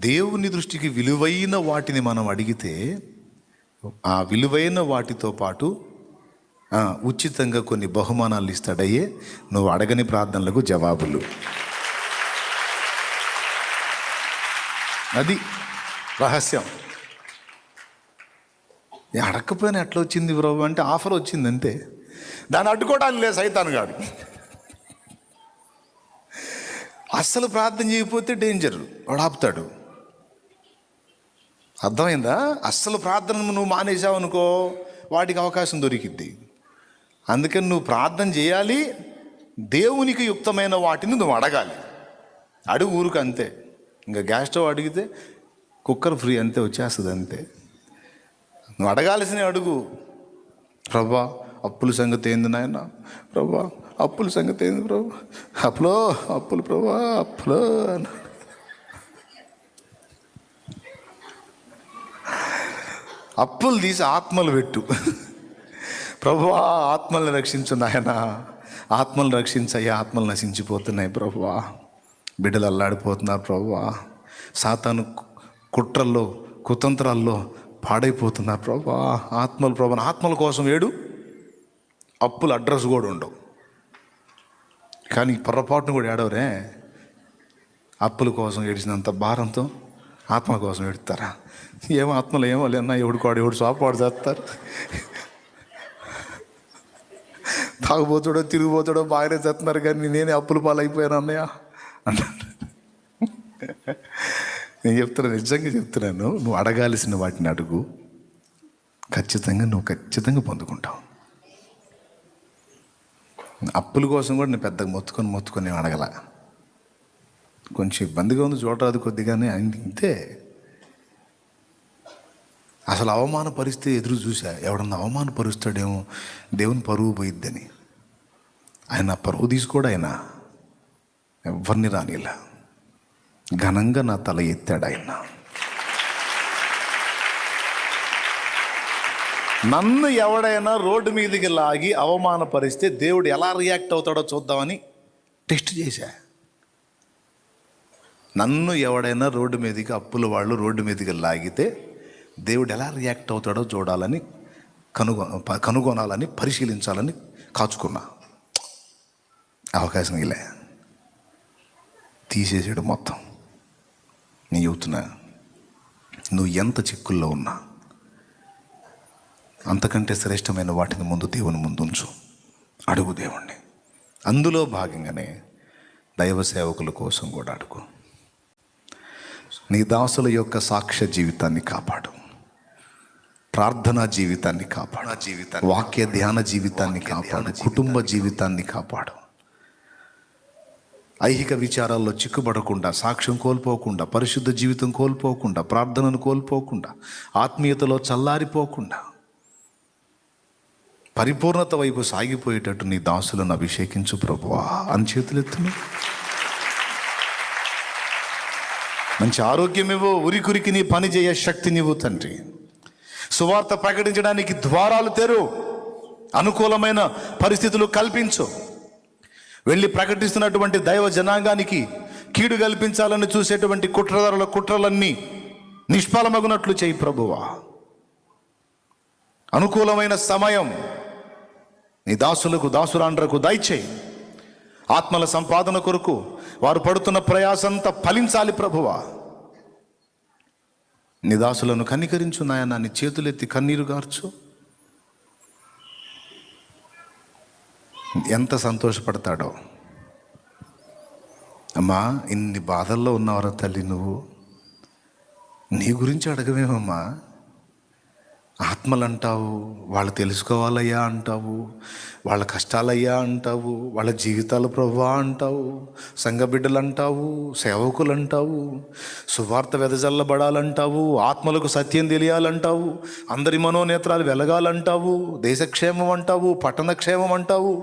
దేవుని దృష్టికి విలువైన వాటిని మనం అడిగితే ఆ విలువైన వాటితో పాటు ఉచితంగా కొన్ని బహుమానాలు ఇస్తాడయ్యే నువ్వు అడగని ప్రార్థనలకు జవాబులు. అది రహస్యం. అడగకపోయినా ఎట్లా వచ్చింది ప్రభు అంటే ఆఫర్ వచ్చింది అంతే. దాన్ని అడ్డుకోవడానికి లేదు సైతాను గాడు. అస్సలు ప్రార్థన చేయకపోతే డేంజర్, వాడు ఆపుతాడు. అర్థమైందా? అస్సలు ప్రార్థన నువ్వు మానేసావు అనుకో, వాటికి అవకాశం దొరికిద్ది. అందుకని నువ్వు ప్రార్థన చేయాలి, దేవునికి యుక్తమైన వాటిని నువ్వు అడగాలి. అడుగు ఊరుకు అంతే. ఇంకా గ్యాస్ స్టవ్ అడిగితే కుక్కర్ ఫ్రీ అంతే, వచ్చేస్తుంది అంతే. నువ్వు అడగాల్సిన అడుగు. ప్రభా అప్పుల సంగతి ఏంది నాయన, ప్రభా అప్పుల సంగతి ఏంది ప్రభా, అప్పులు ప్రభా అప్పులో. అప్పులు తీసి ఆత్మలు పెట్టు. ప్రభువా ఆత్మల్ని రక్షించు నాయన, ఆత్మలు రక్షించయ్యా, ఆత్మలు నశించిపోతున్నాయి ప్రభువా, బిడ్డలు అల్లాడిపోతున్నారు ప్రభువా, సాతాను కుట్రల్లో కుతంత్రాల్లో పాడైపోతున్నారు ప్రభువా, ఆత్మలు ప్రభు. ఆత్మల కోసం ఏడు, అప్పుల అడ్రస్ కూడా ఉండవు. కానీ పొరపాటును కూడా ఏడవరే. అప్పుల కోసం ఏడిచినంత భారంతో ఆత్మల కోసం ఏడుతారా? ఏమో ఆత్మలు ఏమో లేనా, ఎవడు సాపాడు చేస్తారు. తాగుపోతాడో తిరిగిపోతాడో బాగానే చేస్తున్నారు, కానీ నేనే అప్పుల పాలైపోయాను అన్నయ్య అన్నాడు. నేను చెప్తున్నాను, నిజంగా చెప్తున్నాను, నువ్వు అడగాల్సిన వాటిని అడుగు, నువ్వు ఖచ్చితంగా పొందుకుంటావు. అప్పుల కోసం కూడా నేను పెద్దగా మొత్తుకొని అడగల. కొంచెం ఇబ్బందిగా ఉంది చూడరాదు కొద్దిగానే, అంతే. అసలు అవమానపరిస్తే ఎదురు చూసా, ఎవడన్నా అవమానపరుస్తాడేమో, దేవుని పరువు పోయిద్దని. ఆయన పరువు తీసుకోడు. ఆయన ఎవరిని రానిలా ఘనంగా నా తల ఎత్తాడు. ఆయన నన్ను ఎవడైనా రోడ్డు మీదకి లాగి అవమానపరిస్తే దేవుడు ఎలా రియాక్ట్ అవుతాడో చూద్దామని టెస్ట్ చేశా. నన్ను ఎవడైనా రోడ్డు మీదకి, అప్పుల వాళ్ళు రోడ్డు మీదకి లాగితే దేవుడు ఎలా రియాక్ట్ అవుతాడో చూడాలని కనుగొనాలని పరిశీలించాలని కాచుకున్నా. అవకాశం ఇలా తీసేసాడు మొత్తం. నేను చెబుతున్నా, నువ్వు ఎంత చిక్కుల్లో ఉన్నా అంతకంటే శ్రేష్టమైన వాటిని ముందు దేవుని ముందుంచు, అడుగు దేవుణ్ణి. అందులో భాగంగానే దైవ సేవకుల కోసం కూడా అడుగు. నీ దాసుల యొక్క సాక్ష్య జీవితాన్ని కాపాడు, ప్రార్థనా జీవితాన్ని కాపాడు, వాక్య ధ్యాన జీవితాన్ని కాపాడు, కుటుంబ జీవితాన్ని కాపాడు. ఐహిక విచారాల్లో చిక్కుబడకుండా, సాక్ష్యం కోల్పోకుండా, పరిశుద్ధ జీవితం కోల్పోకుండా, ప్రార్థనను కోల్పోకుండా, ఆత్మీయతలో చల్లారిపోకుండా, పరిపూర్ణత వైపు సాగిపోయేటట్టు నీ దాసులను అభిషేకించు ప్రభువా అని చేతులెత్తును. మంచి ఆరోగ్యమివ్వు, ఉరికురికి నీ పని చేయ శక్తినివ్వు తండ్రి. సువార్త ప్రకటించడానికి ద్వారాలు తెరు, అనుకూలమైన పరిస్థితులు కల్పించు. వెళ్ళి ప్రకటిస్తున్నటువంటి దైవ జనాంగానికి కీడు కల్పించాలని చూసేటువంటి కుట్రదారుల కుట్రలన్నీ నిష్ఫలమగునట్లు చేయి ప్రభువా. అనుకూలమైన సమయం నీ దాసులకు, దాసురాండ్రకు దయచేయి. ఆత్మల సంపాదన కొరకు వారు పడుతున్న ప్రయాసంతా ఫలించాలి ప్రభువా. నీ దాసులను కనికరించు నాయన, నీ చేతులెత్తి కన్నీరు గార్చు. ఎంత సంతోషపడతాడో. అమ్మా ఇన్ని బాధల్లో ఉన్నవారా తల్లి, నువ్వు నీ గురించి అడగవేమమ్మా. ఆత్మలు అంటావు, వాళ్ళు తెలుసుకోవాలయ్యా అంటావు, వాళ్ళ కష్టాలయ్యా అంటావు, వాళ్ళ జీవితాలు ప్రభువా అంటావు, సంఘ బిడ్డలు అంటావు, సేవకులు అంటావు, సువార్త వెదజల్లబడాలంటావు, ఆత్మలకు సత్యం తెలియాలంటావు, అందరి మనోనేత్రాలు వెలగాలంటావు, దేశక్షేమం అంటావు, పట్టణ క్షేమం అంటావు,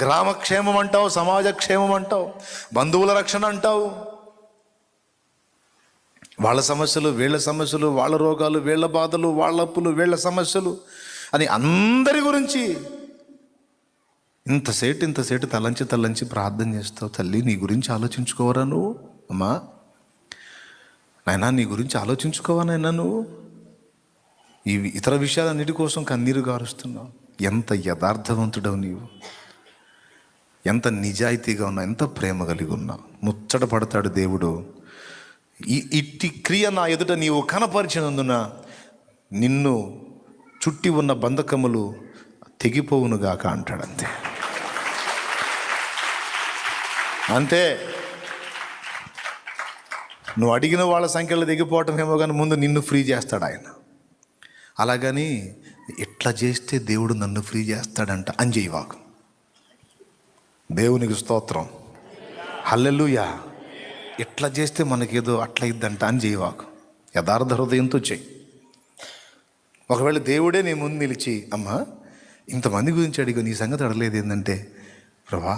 గ్రామ క్షేమం అంటావు, సమాజ క్షేమం అంటావు, బంధువుల రక్షణ అంటావు. వాళ్ళ సమస్యలు, వీళ్ళ సమస్యలు, వాళ్ళ రోగాలు, వీళ్ళ బాధలు, వాళ్ళ అప్పులు, వీళ్ళ సమస్యలు అని అందరి గురించి ఇంతసేటు తలంచి ప్రార్థన చేస్తావు తల్లి. నీ గురించి ఆలోచించుకోవరా నువ్వు? అమ్మా నాయనా నీ గురించి ఆలోచించుకోవా నాయనా, నువ్వు ఈ ఇతర విషయాలన్నిటి కోసం కన్నీరు గారుస్తున్నావు. ఎంత యథార్థవంతుడవు నీవు, ఎంత నిజాయితీగా ఉన్నావు, ఎంత ప్రేమ కలిగి ఉన్నావు. ముచ్చట పడతాడు దేవుడు. ఇట్టి క్రియ నా ఎదుట నీవు కనపరిచినందున నిన్ను చుట్టి ఉన్న బంధకములు తెగిపోవునుగాక అంటాడు. అంతే అంతే. నువ్వు అడిగిన వాళ్ళ సంఖ్యలో దిగిపోవటం ఏమో కానీ ముందు నిన్ను ఫ్రీ చేస్తాడు ఆయన. అలాగని ఎట్లా చేస్తే దేవుడు నన్ను ఫ్రీ చేస్తాడంట అని చేయవాకు. దేవునికి స్తోత్రం, హల్లెలూయా. ఎట్లా చేస్తే మనకేదో అట్లా ఇద్దంట అని చేయవాకు. యథార్థ హృదయంతో చెయ్యి. ఒకవేళ దేవుడే నీ ముందు నిలిచి, అమ్మా ఇంతమంది గురించి అడిగి నీ సంగతి అడగలేదు ఏంటంటే, ప్రభా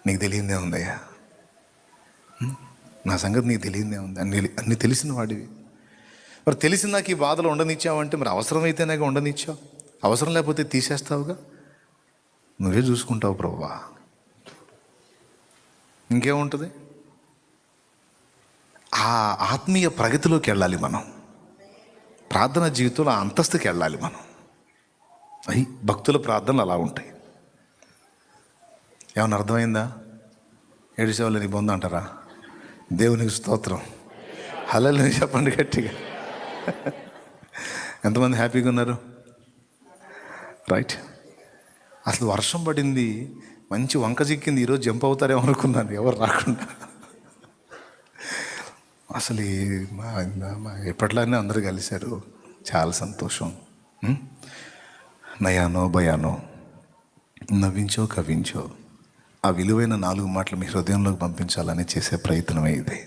నీకు తెలియదే ఉందయ్యా, నా సంగతి నీకు తెలియదే ఉంది అన్ని తెలిసిన వాడివి. మరి తెలిసి నాకు ఈ బాధలు ఉండనిచ్చావంటే మరి అవసరమైతేనేగా ఉండనిచ్చావు, అవసరం లేకపోతే తీసేస్తావుగా. నువ్వే చూసుకుంటావు ప్రభువా, ఇంకేముంటుంది. ఆ ఆత్మీయ ప్రగతిలోకి వెళ్ళాలి మనం. ప్రార్థన జీవితంలో ఆ అంతస్తుకి వెళ్ళాలి మనం. భక్తుల ప్రార్థనలు అలా ఉంటాయి. ఏమన్నా అర్థమైందా? ఏడిసేవాళ్ళు నీ బొంద అంటారా? దేవునికి స్తోత్రం, హల్లెలూయా చెప్పండి గట్టిగా. ఎంతమంది హ్యాపీగా ఉన్నారు? రైట్. అసలు వర్షం పడింది, మంచి వంక చిక్కింది, ఈరోజు జంప్ అవుతారేమో అనుకున్నాను, ఎవరు రాకుండా. అసలు ఎప్పట్లానే అందరూ కలిశారు, చాలా సంతోషం. నయానో భయానో, నవ్వించో కవించో, ఆ విలువైన 4 మాటలు మీ హృదయంలోకి పంపించాలని చేసే ప్రయత్నమే ఇది.